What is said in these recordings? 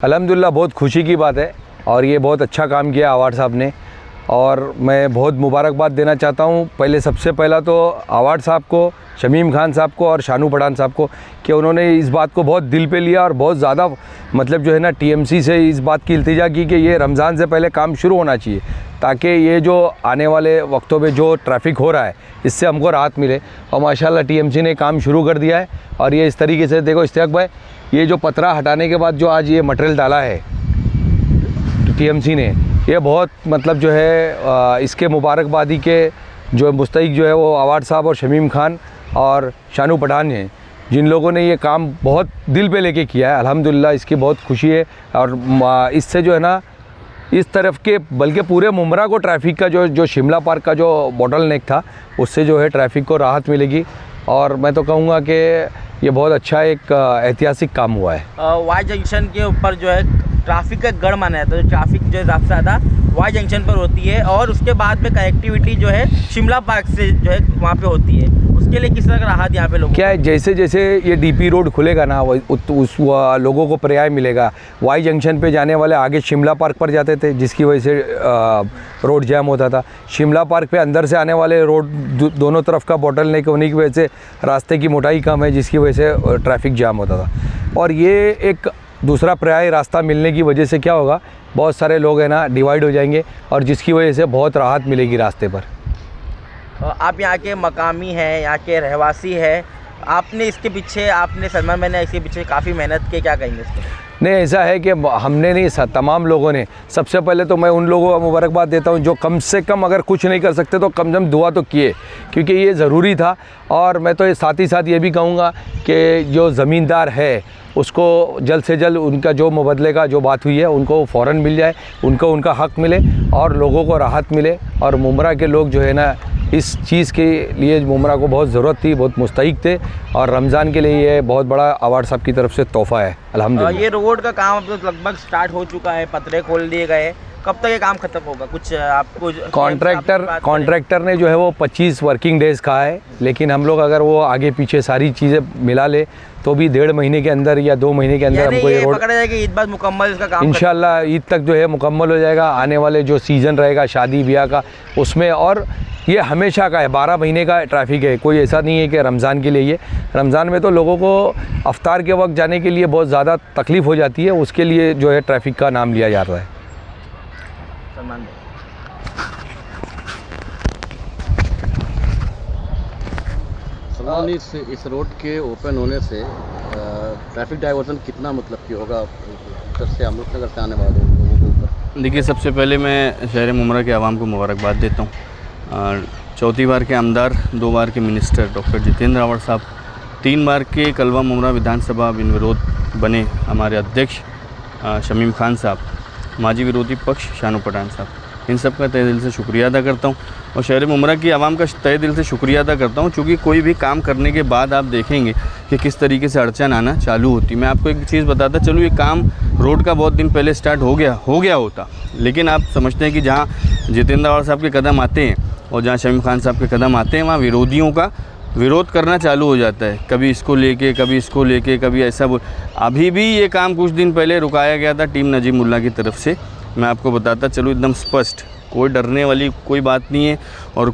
अल्हम्दुलिल्लाह बहुत खुशी की बात है और ये बहुत अच्छा काम किया अवार्ड साहब ने और मैं बहुत मुबारकबाद देना चाहता हूँ। पहले सबसे पहला तो अवार्ड साहब को, शमीम खान साहब को और शानू पठान साहब को कि उन्होंने इस बात को बहुत दिल पे लिया और बहुत ज़्यादा मतलब जो है ना टीएमसी से इस बात की इल्तिजा की कि ये रमज़ान से पहले काम शुरू होना चाहिए ताकि ये जो आने वाले वक्तों में जो ट्रैफिक हो रहा है इससे हमको राहत मिले। और माशाल्लाह टीएमसी ने काम शुरू कर दिया है और ये इस तरीके से देखो इश्तियाक भाई, ये जो पतरा हटाने के बाद जो आज ये मटेरियल डाला है टीएमसी ने, ये बहुत मतलब जो है इसके मुबारकबादी के जो मुस्तहिक जो है वो अवार्ड साहब और शमीम खान और शानू पठान हैं, जिन लोगों ने ये काम बहुत दिल पे लेके किया है। अल्हम्दुलिल्लाह इसकी बहुत खुशी है और इससे जो है ना इस तरफ के बल्कि पूरे मुमरा को ट्रैफिक का जो शिमला पार्क का जो बॉटल नेक था उससे जो है ट्रैफिक को राहत मिलेगी और मैं तो कहूँगा कि ये बहुत अच्छा एक ऐतिहासिक काम हुआ है। वाई जंक्शन के ऊपर जो है ट्रैफिक का गढ़ माना है, तो ट्रैफिक जो है सबसे ज़्यादा वाई जंक्शन पर होती है और उसके बाद में कनेक्टिविटी जो है शिमला पार्क से जो है वहाँ पे होती है। उसके लिए किस तरह का राहत यहाँ पे लोगों क्या है, जैसे जैसे ये डीपी रोड खुलेगा ना उस लोगों को पर्याय मिलेगा। वाई जंक्शन पे जाने वाले आगे शिमला पार्क पर जाते थे जिसकी वजह से रोड जैम होता था। शिमला पार्क पे अंदर से आने वाले रोड दोनों तरफ का बॉटल नेक होने की वजह से रास्ते की मोटाई कम है जिसकी वजह से ट्रैफिक जाम होता था। और ये एक दूसरा पर्याय रास्ता मिलने की वजह से क्या होगा, बहुत सारे लोग हैं ना डिवाइड हो जाएंगे और जिसकी वजह से बहुत राहत मिलेगी रास्ते पर। आप यहाँ के मकामी हैं, यहाँ के रहवासी हैं, आपने इसके पीछे सलमान भाई ने इसके पीछे काफ़ी मेहनत की, क्या कहेंगे इसके? नहीं, ऐसा है कि हमने नहीं, तमाम लोगों ने। सबसे पहले तो मैं उन लोगों को मुबारकबाद देता हूँ जो कम से कम अगर कुछ नहीं कर सकते तो कम से कम दुआ तो किए, क्योंकि ये ज़रूरी था। और मैं तो ये साथ ही साथ ये भी कहूँगा कि जो ज़मींदार है उसको जल्द से जल्द उनका जो मुबदले का जो बात हुई है उनको फ़ौरन मिल जाए, उनको उनका हक़ मिले और लोगों को राहत मिले। और मुमरा के लोग जो है ना इस चीज़ के लिए मुमरा को बहुत ज़रूरत थी, बहुत मुस्तहिक थे और रमज़ान के लिए ये बहुत बड़ा अवार्ड साहब की तरफ से तोहफ़ा है अल्हम्दुलिल्लाह। ये रोड का काम अब तो लगभग स्टार्ट हो चुका है, पतरे खोल दिए गए, कब तक ये काम खत्म होगा? कुछ आपको कॉन्ट्रैक्टर ने जो है वो 25 वर्किंग डेज़ कहा है, लेकिन हम लोग अगर वो आगे पीछे सारी चीज़ें मिला ले तो भी 1.5 महीने के अंदर या 2 महीने के अंदर हमको ये रोड पकड़ा जाएगा। ईद बाद मुकम्मल इसका काम इंशाल्लाह ईद तक जो है मुकम्मल हो जाएगा। आने वाले जो सीज़न रहेगा शादी ब्याह का उसमें, और ये हमेशा का है, 12 महीने का ट्रैफिक है, कोई ऐसा नहीं है कि रमज़ान के लिए। ये रमज़ान में तो लोगों को अफ्तार के वक्त जाने के लिए बहुत ज़्यादा तकलीफ़ हो जाती है, उसके लिए जो है ट्रैफिक का नाम लिया जा रहा है। सलमान, इस रोड के ओपन होने से ट्रैफिक डाइवर्जन कितना मतलब कि होगा उधर से अमृतनगर से आने वाले लोगों के ऊपर? देखिए, सबसे पहले मैं शहर मुमरा के आवाम को मुबारकबाद देता हूँ। और चौथी बार के आमदार, 2 बार के मिनिस्टर डॉक्टर जितेंद्र रावत साहब, 3 बार के कलवा मुमरा विधानसभा बिन विरोध बने हमारे अध्यक्ष शमीम खान साहब, माजी विरोधी पक्ष शानू पठान साहब, इन सब का तहे दिल से शुक्रिया अदा करता हूँ और शहर मुमरा की आवाम का तहे दिल से शुक्रिया अदा करता हूँ। चूँकि कोई भी काम करने के बाद आप देखेंगे कि किस तरीके से अड़चन आना चालू होती। मैं आपको एक चीज़ बताता चलूँ, ये काम रोड का बहुत दिन पहले स्टार्ट हो गया होता, लेकिन आप समझते हैं कि जहाँ जितेंद्र रावत साहब के कदम आते हैं और जहाँ शमीम खान साहब के कदम आते हैं वहाँ विरोधियों का विरोध करना चालू हो जाता है, कभी इसको लेके कभी इसको लेके कभी ऐसा अभी भी ये काम कुछ दिन पहले रुकाया गया था टीम नजीमुल्लाह की तरफ से। मैं आपको बताता चलूँ एकदम स्पष्ट, कोई डरने वाली कोई बात नहीं है और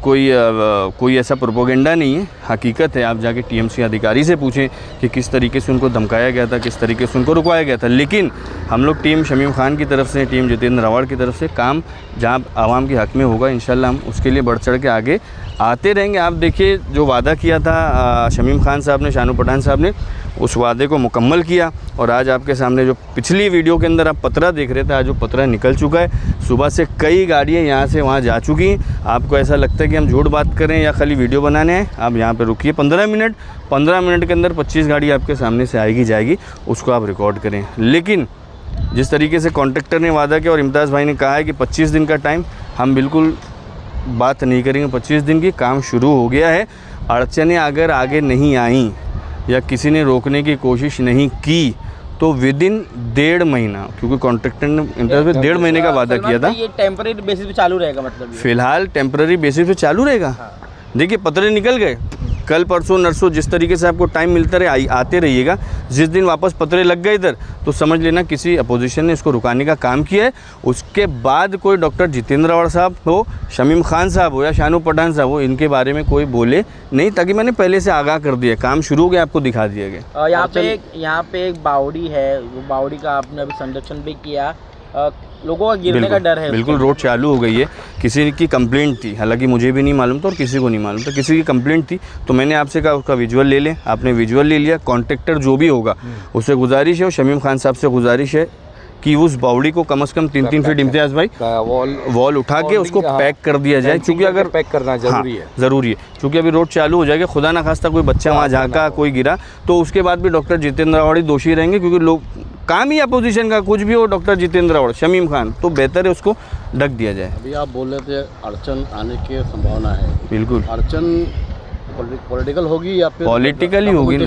कोई ऐसा प्रोपोगेंडा नहीं है, हकीकत है। आप जाके टीएमसी अधिकारी से पूछें कि किस तरीके से उनको धमकाया गया था, किस तरीके से उनको रुकवाया गया था। लेकिन हम लोग टीम शमीम खान की तरफ से, टीम जितेंद्र रावत की तरफ से काम जहाँ आवाम के हक़ में होगा इंशाल्लाह हम उसके लिए बढ़ चढ़ के आगे आते रहेंगे। आप देखिए, जो वादा किया था शमीम खान साहब ने, शानू पठान साहब ने, उस वादे को मुकम्मल किया और आज आपके सामने जो पिछली वीडियो के अंदर आप पतरा देख रहे थे, आज वो पतरा निकल चुका है। सुबह से कई गाड़ियाँ यहाँ से वहाँ जा चुकी हैं। आपको ऐसा लगता है कि हम झूठ बात करें या खाली वीडियो बनाने हैं, आप यहाँ पे रुकिए 15 मिनट के अंदर 25 गाड़ी आपके सामने से आएगी जाएगी, उसको आप रिकॉर्ड करें। लेकिन जिस तरीके से कॉन्ट्रैक्टर ने वादा किया और इम्तियाज़ भाई ने कहा है कि 25 दिन का टाइम, हम बिल्कुल बात नहीं करेंगे 25 दिन की। काम शुरू हो गया है। अड़चनें अगर आगे नहीं आई या किसी ने रोकने की कोशिश नहीं की तो विदिन 1.5 महीना, क्योंकि कॉन्ट्रैक्टर ने इम्तियाज़ में 1.5 महीने का वादा किया था। ये टेम्पररी बेसिस पे चालू रहेगा, मतलब फ़िलहाल टेम्पररी बेसिस पे चालू रहेगा। देखिए, पतरे निकल गए, कल परसों नरसों जिस तरीके से आपको टाइम मिलता रहे आते रहिएगा। जिस दिन वापस पतरे लग गए इधर तो समझ लेना किसी अपोजिशन ने इसको रुकाने का काम किया है। उसके बाद कोई डॉक्टर जितेंद्र रावत साहब हो, शमीम खान साहब हो या शानू पठान साहब हो, इनके बारे में कोई बोले नहीं, ताकि मैंने पहले से आगाह कर दिया, काम शुरू हो गया, आपको दिखा दिया गया। यहाँ पे एक बावड़ी है, वो बावड़ी का आपने अभी संरक्षण भी किया, लोगों का गिरने का डर है। बिल्कुल रोड चालू हो गई है। किसी की कंप्लेंट थी, हालांकि मुझे भी नहीं मालूम था और किसी को नहीं मालूम था, किसी की कंप्लेंट थी तो मैंने आपसे कहा उसका विजुअल ले लें। आपने विजुअल ले लिया। कॉन्ट्रैक्टर जो भी होगा उससे गुजारिश है और शमीम खान साहब से गुजारिश है कि उस बावड़ी को कम से कम 3-3 फीट इम्तियाज़ भाई वॉल उठा के उसको पैक कर दिया जाए, क्योंकि अगर पैक करना जरूरी है, ज़रूरी है, क्योंकि अभी रोड चालू हो जाएगा, खुदा ना खास्ता कोई बच्चा वहाँ झाँका, कोई गिरा तो उसके बाद भी डॉक्टर जितेंद्र रावत दोषी रहेंगे, क्योंकि लोग काम ही अपोजिशन का कुछ भी हो, डॉक्टर जितेंद्र रावत, शमीम खान, तो बेहतर है उसको ढक दिया जाए। अभी आप बोल रहे थे अड़चन आने की संभावना है, बिल्कुल अड़चन पॉलिटिकल होगी या फिर पॉलिटिकल ही होगी,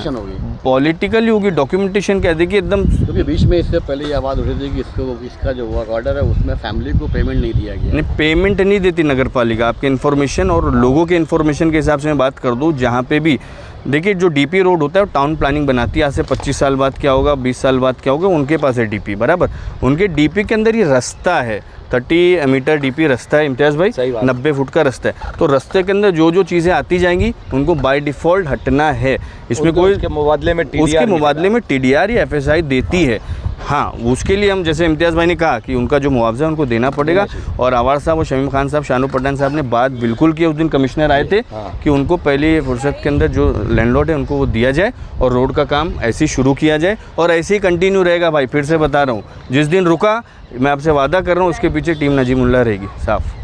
पॉलिटिकल ही होगी। डॉक्यूमेंटेशन क्या देखिए एकदम, क्योंकि बीच में इससे पहले ये आवाज़ उठी थी कि इसका जो वर्क ऑर्डर है उसमें फैमिली को पेमेंट नहीं दिया गया। नहीं, पेमेंट नहीं देती नगर पालिका। आपके इन्फॉर्मेशन और लोगों के इन्फॉर्मेशन के हिसाब से मैं बात कर दूँ, जहाँ पे भी देखिए जो डीपी रोड होता है वो टाउन प्लानिंग बनाती है। आज से 25 साल बाद क्या होगा, 20 साल बाद क्या होगा, उनके पास है डीपी, बराबर। उनके डीपी के अंदर ये रास्ता है, 30 मीटर डीपी रास्ता है इम्तियाज़ भाई, 90 फुट का रास्ता है। तो रास्ते के अंदर जो जो चीज़ें आती जाएंगी उनको बाय डिफ़ॉल्ट हटना है। इसमें कोई उसके मुबादले में TDR या FSI देती है। हाँ, उसके लिए हम जैसे इम्तियाज़ भाई ने कहा कि उनका जो मुआवजा है उनको देना पड़ेगा। और आवार साहब और शमीम खान साहब, शानू पठान साहब ने बात बिल्कुल की। उस दिन कमिश्नर आए थे कि उनको पहले फुर्सत के अंदर जो लैंडलॉर्ड है उनको वो दिया जाए और रोड का काम ऐसे ही शुरू किया जाए और ऐसे ही कंटिन्यू रहेगा भाई। फिर से बता रहा हूँ, जिस दिन रुका मैं आपसे वादा कर रहा हूँ उसके पीछे टीम नजीमुल्लाह रहेगी साफ।